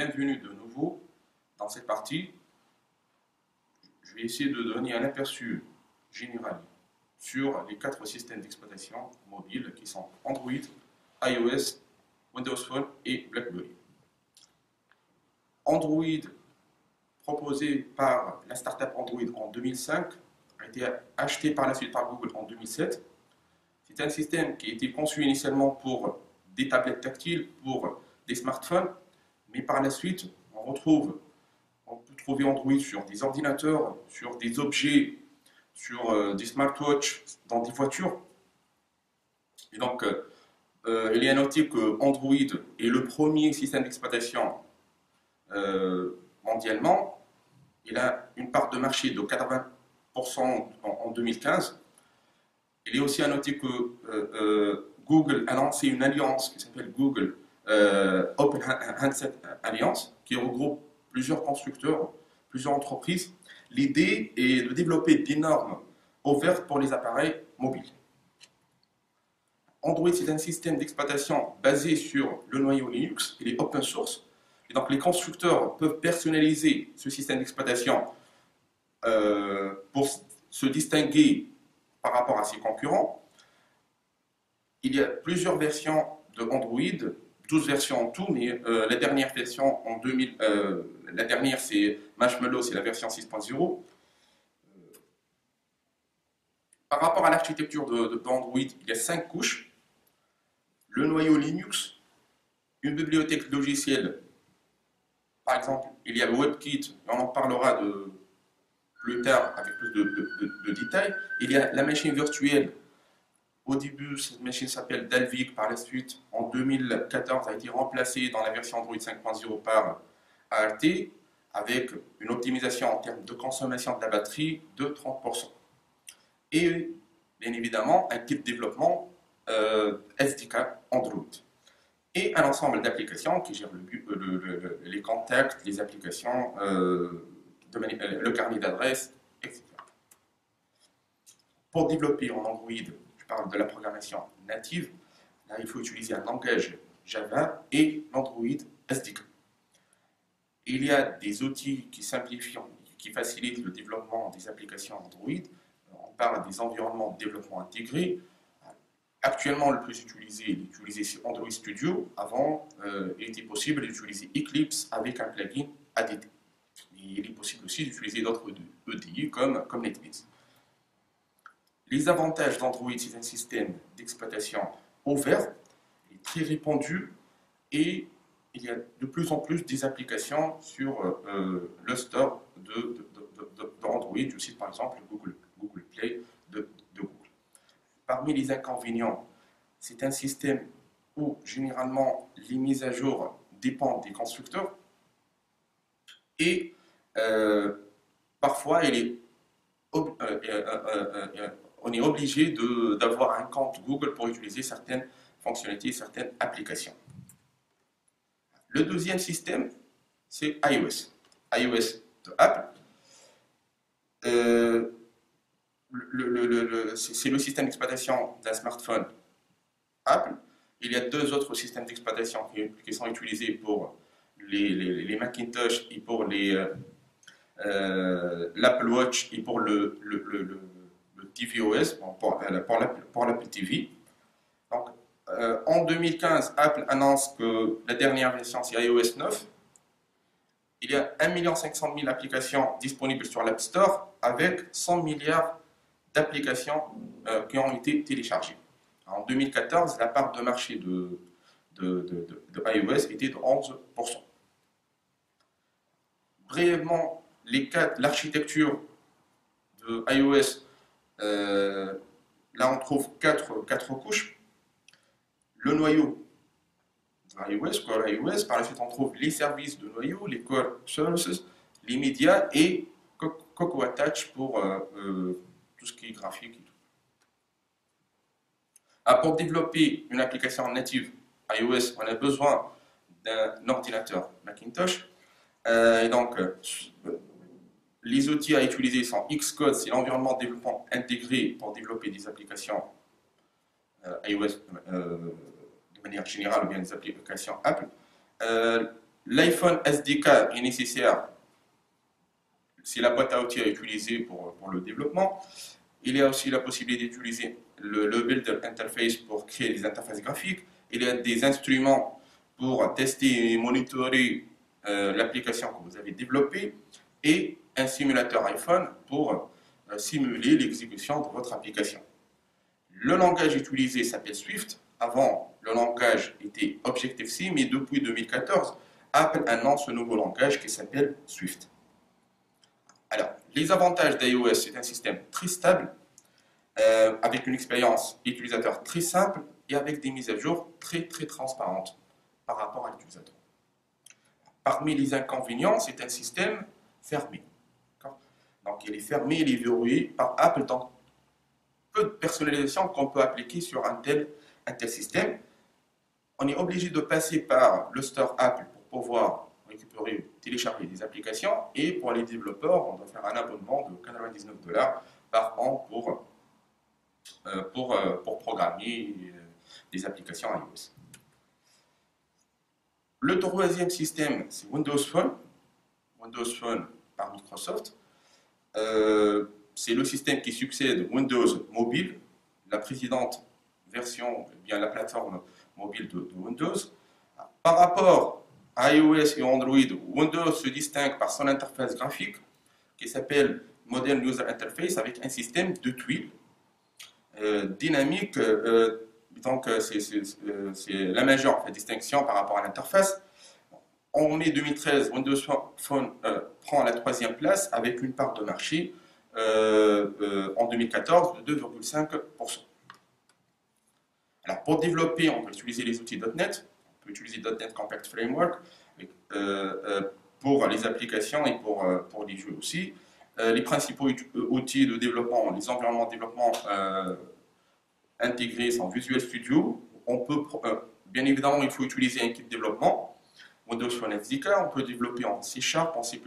bienvenue de nouveau dans cette partie. Je vais essayer de donner un aperçu général sur les 4 systèmes d'exploitation mobile qui sont Android, iOS, Windows Phone et BlackBerry. Android, proposé par la startup Android en 2005, a été acheté par la suite par Google en 2007. C'est un système qui a été conçu initialement pour des tablettes tactiles, pour des smartphones, mais par la suite, on peut trouver Android sur des ordinateurs, sur des objets, sur des smartwatches, dans des voitures. Et donc, il est à noter que Android est le premier système d'exploitation mondialement. Il a une part de marché de 80% en 2015. Il est aussi à noter que Google a lancé une alliance qui s'appelle Google Open Handset Alliance, qui regroupe plusieurs constructeurs, plusieurs entreprises. L'idée est de développer des normes ouvertes pour les appareils mobiles. Android, c'est un système d'exploitation basé sur le noyau Linux. Il est open source. Et donc, les constructeurs peuvent personnaliser ce système d'exploitation pour se distinguer par rapport à ses concurrents. Il y a plusieurs versions de Android, 12 versions en tout, mais la dernière version en 2000, la dernière c'est Marshmallow, c'est la version 6.0. Par rapport à l'architecture d'Android, il y a 5 couches. Le noyau Linux, une bibliothèque logicielle. Par exemple, il y a le WebKit, on en parlera plus tard avec plus de détails. Il y a la machine virtuelle. Au début, cette machine s'appelle Dalvik. Par la suite, en 2014, a été remplacée dans la version Android 5.0 par ART, avec une optimisation en termes de consommation de la batterie de 30%. Et bien évidemment, un kit de développement SDK Android. Et un ensemble d'applications qui gèrent les contacts, les applications, le carnet d'adresses, etc. Pour développer en Android, je parle de la programmation native, là il faut utiliser un langage Java et l'Android SDK. Il y a des outils qui simplifient, qui facilitent le développement des applications Android. On parle des environnements de développement intégrés. Actuellement, le plus utilisé, c'est Android Studio. Avant, il était possible d'utiliser Eclipse avec un plugin ADT. Il est possible aussi d'utiliser d'autres EDI comme NetBeans. Les avantages d'Android, c'est un système d'exploitation ouvert, très répandu, et il y a de plus en plus des applications sur le store d'Android. Je cite par exemple Google Play de Google. Parmi les inconvénients, c'est un système où généralement les mises à jour dépendent des constructeurs et parfois on est obligé d'avoir un compte Google pour utiliser certaines fonctionnalités, certaines applications. Le deuxième système, c'est iOS. iOS de Apple. C'est le système d'exploitation d'un smartphone Apple. Il y a 2 autres systèmes d'exploitation qui sont utilisés pour les Macintosh et pour l'Apple Watch et pour le tvOS, pour l'Apple TV. Donc, en 2015, Apple annonce que la dernière version, c'est iOS 9. Il y a 1 500 000 applications disponibles sur l'App Store avec 100 milliards d'applications qui ont été téléchargées. En 2014, la part de marché de iOS était de 11%. Brièvement, l'architecture de iOS, là on trouve 4 couches. Le noyau de iOS, Core iOS, par la suite on trouve les services de noyau, les Core Services, les médias et Cocoa Touch pour tout ce qui est graphique et tout. Pour développer une application native iOS, on a besoin d'un ordinateur Macintosh. Et donc, les outils à utiliser sont Xcode, c'est l'environnement de développement intégré pour développer des applications iOS de manière générale ou bien des applications Apple. L'iPhone SDK est nécessaire, c'est la boîte à outils à utiliser pour le développement. Il y a aussi la possibilité d'utiliser le Builder Interface pour créer des interfaces graphiques. Il y a des instruments pour tester et monitorer l'application que vous avez développée et un simulateur iPhone pour simuler l'exécution de votre application. Le langage utilisé s'appelle Swift. Avant, le langage était Objective-C, mais depuis 2014, Apple annonce ce nouveau langage qui s'appelle Swift. Alors, les avantages d'iOS, c'est un système très stable, avec une expérience utilisateur très simple et avec des mises à jour très transparentes par rapport à l'utilisateur. Parmi les inconvénients, c'est un système fermé. Donc, il est fermé, il est verrouillé par Apple, donc peu de personnalisation qu'on peut appliquer sur un tel système. On est obligé de passer par le store Apple pour pouvoir récupérer, télécharger des applications, et pour les développeurs, on doit faire un abonnement de 99 $ par an pour programmer des applications iOS. Le troisième système, c'est Windows Phone. Windows Phone par Microsoft. C'est le système qui succède Windows Mobile, la précédente version, bien la plateforme mobile de Windows. Par rapport à iOS et Android, Windows se distingue par son interface graphique qui s'appelle Modern User Interface, avec un système de tuiles dynamique. Donc c'est la majeure distinction par rapport à l'interface. En mai 2013, Windows Phone prend la troisième place avec une part de marché en 2014 de 2,5%. Alors pour développer, on peut utiliser les outils .NET, on peut utiliser .NET Compact Framework pour les applications et pour les jeux aussi. Les principaux outils de développement, les environnements de développement intégrés sont Visual Studio. On peut, bien évidemment, il faut utiliser un kit de développement. Windows Phone SDK, on peut développer en C#, en C++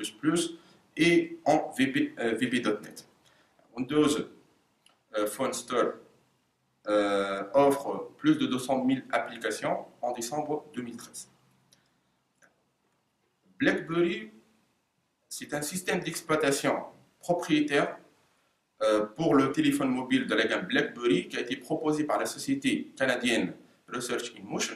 et en VB.NET. Windows Phone Store offre plus de 200 000 applications en décembre 2013. BlackBerry, c'est un système d'exploitation propriétaire pour le téléphone mobile de la gamme BlackBerry qui a été proposé par la société canadienne Research in Motion.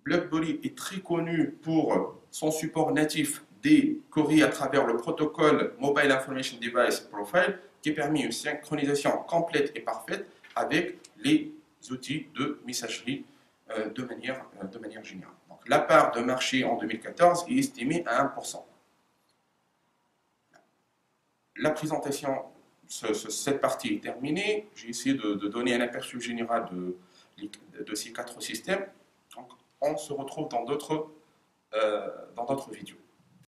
BlackBerry est très connu pour son support natif des courriers à travers le protocole Mobile Information Device Profile qui permet une synchronisation complète et parfaite avec les outils de messagerie de manière générale. Donc, la part de marché en 2014 est estimée à 1%. La présentation, cette partie est terminée. J'ai essayé de donner un aperçu général de ces 4 systèmes. Donc, on se retrouve dans d'autres vidéos.